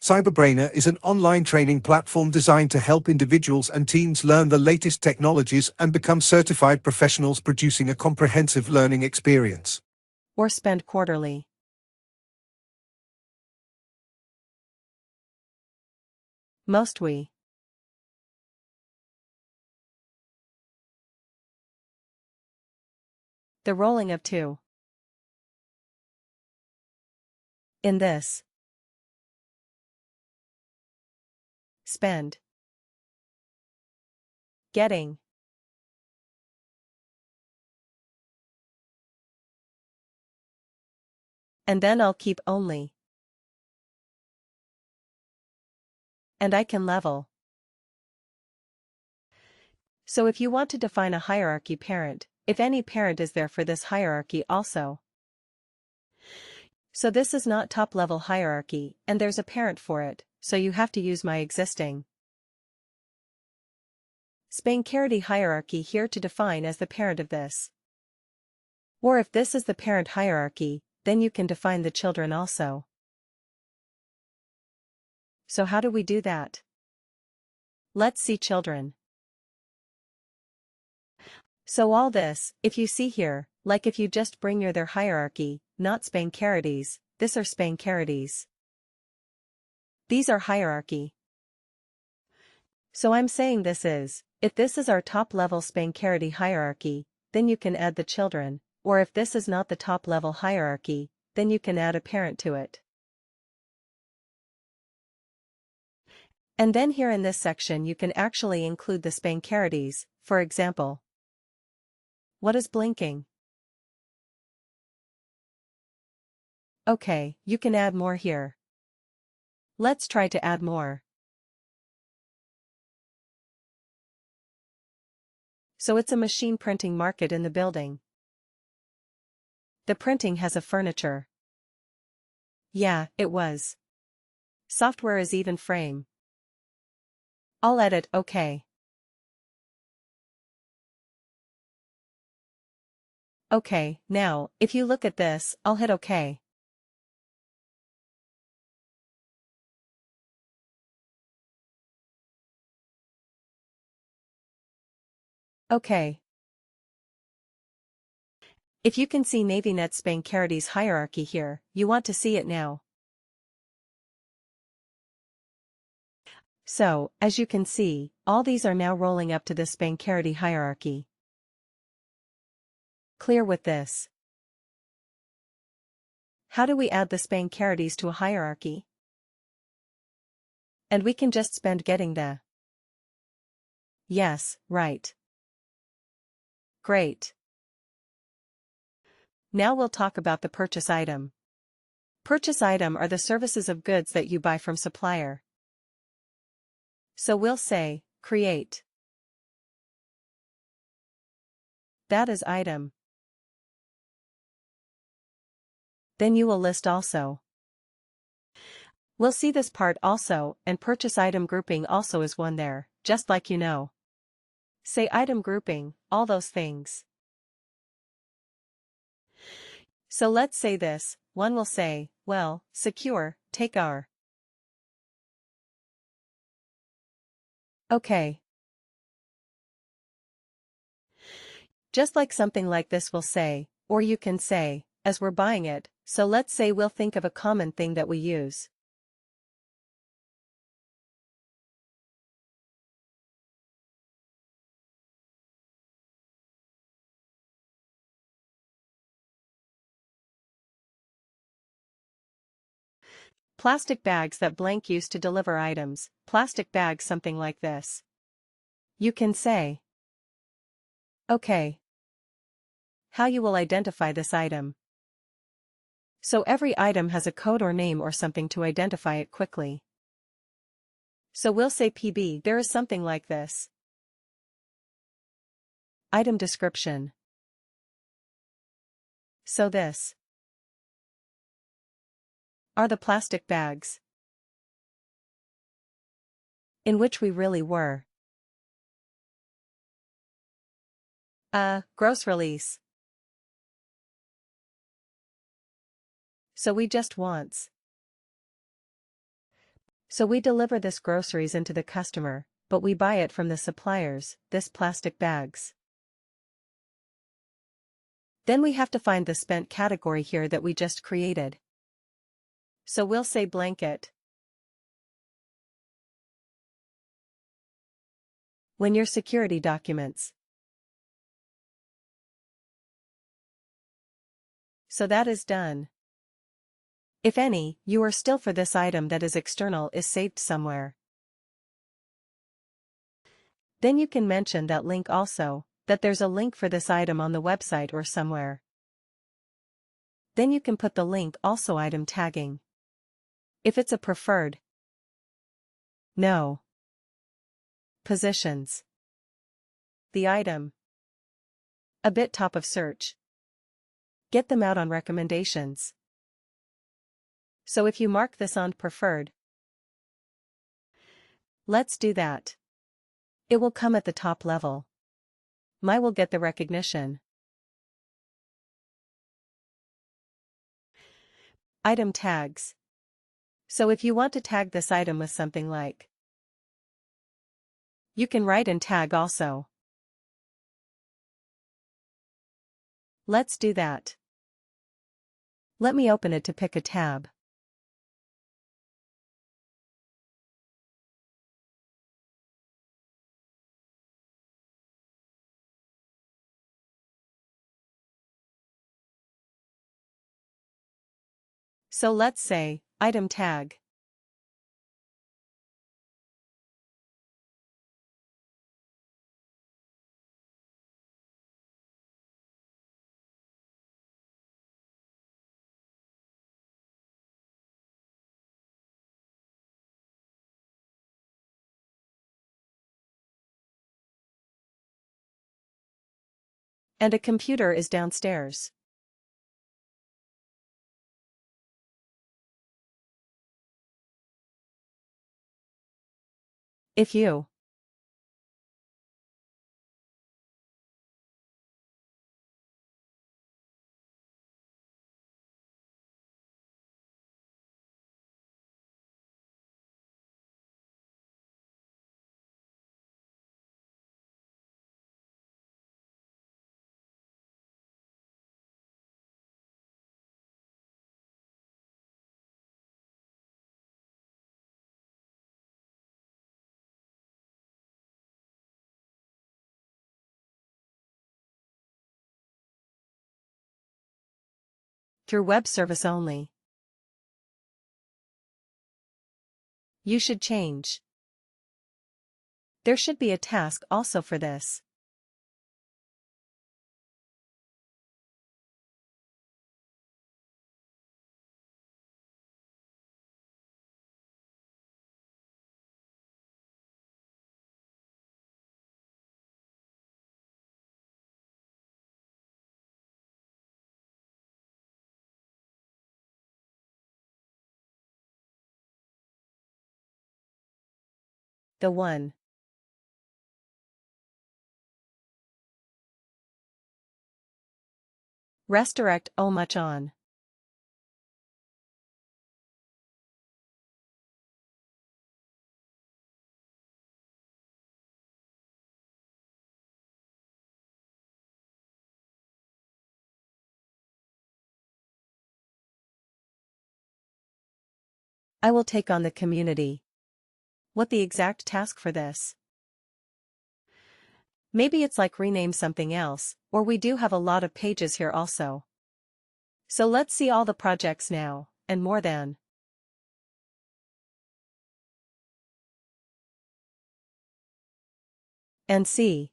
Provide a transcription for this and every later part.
CyberBrainer is an online training platform designed to help individuals and teams learn the latest technologies and become certified professionals, producing a comprehensive learning experience. Or spend quarterly. Most we. The rolling of two. In this. Spend. Getting. And then I'll keep only. And I can level. So if you want to define a hierarchy parent, if any parent is there for this hierarchy also. So this is not top-level hierarchy, and there's a parent for it, so you have to use my existing spancarity hierarchy here to define as the parent of this. Or if this is the parent hierarchy, then you can define the children also. So how do we do that? Let's see children. So all this, if you see here, like if you just bring your their hierarchy, not spancarities, this are spancarities. These are hierarchy. So I'm saying this is, if this is our top-level spancarity hierarchy, then you can add the children, or if this is not the top-level hierarchy, then you can add a parent to it. And then here in this section you can actually include the spancarities, for example. What is blinking? Okay, you can add more here. Let's try to add more. So it's a machine printing market in the building. The printing has a furniture. Yeah, it was. Software is even frame. I'll edit OK. Okay, now, if you look at this, I'll hit OK. Okay. If you can see NavyNet Spancarity's hierarchy here, you want to see it now. So, as you can see, all these are now rolling up to the Spancarity hierarchy. Clear with this? How do we add the Spancarities to a hierarchy? And we can just spend getting the. Yes, right. Great. Now we'll talk about the purchase item. Purchase item are the services of goods that you buy from supplier. So we'll say, create. That is item. Then you will list also. We'll see this part also, and purchase item grouping also is one there, just like you know. Say item grouping, all those things. So let's say this, one will say, well, secure, take our. Okay. Just like something like this will say, or you can say, as we're buying it, so let's say we'll think of a common thing that we use. Plastic bags that blank used to deliver items, plastic bags something like this. You can say, okay. How you will identify this item. So every item has a code or name or something to identify it quickly. So we'll say PB, there is something like this. Item description. So this are the plastic bags in which we really were. Gross release. So we just once So we deliver this groceries into the customer, but we buy it from the suppliers, this plastic bags. Then we have to find the spent category here that we just created. So we'll say blanket. When your security documents. So that is done. If any, you are still for this item that is external is saved somewhere. Then you can mention that link also, that there's a link for this item on the website or somewhere. Then you can put the link also item tagging. If it's a preferred. No. Positions. The item. A bit top of search. Get them out on recommendations. So if you mark this on preferred. Let's do that. It will come at the top level. My will get the recognition. Item tags. So if you want to tag this item with something like, you can write and tag also. Let's do that. Let me open it to pick a tab. So let's say, item tag. And a computer is downstairs. If you through web service only. You should change. There should be a task also for this. The one. Rest direct much on. I will take on the community. What the exact task for this? Maybe it's like rename something else, or we do have a lot of pages here also. So let's see all the projects now, and more than. And see.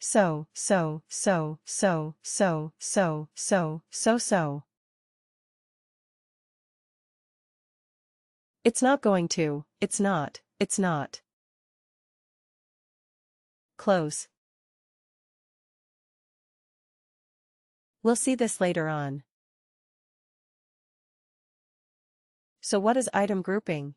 So. It's not going to, it's not. Close. We'll see this later on. So what is item grouping?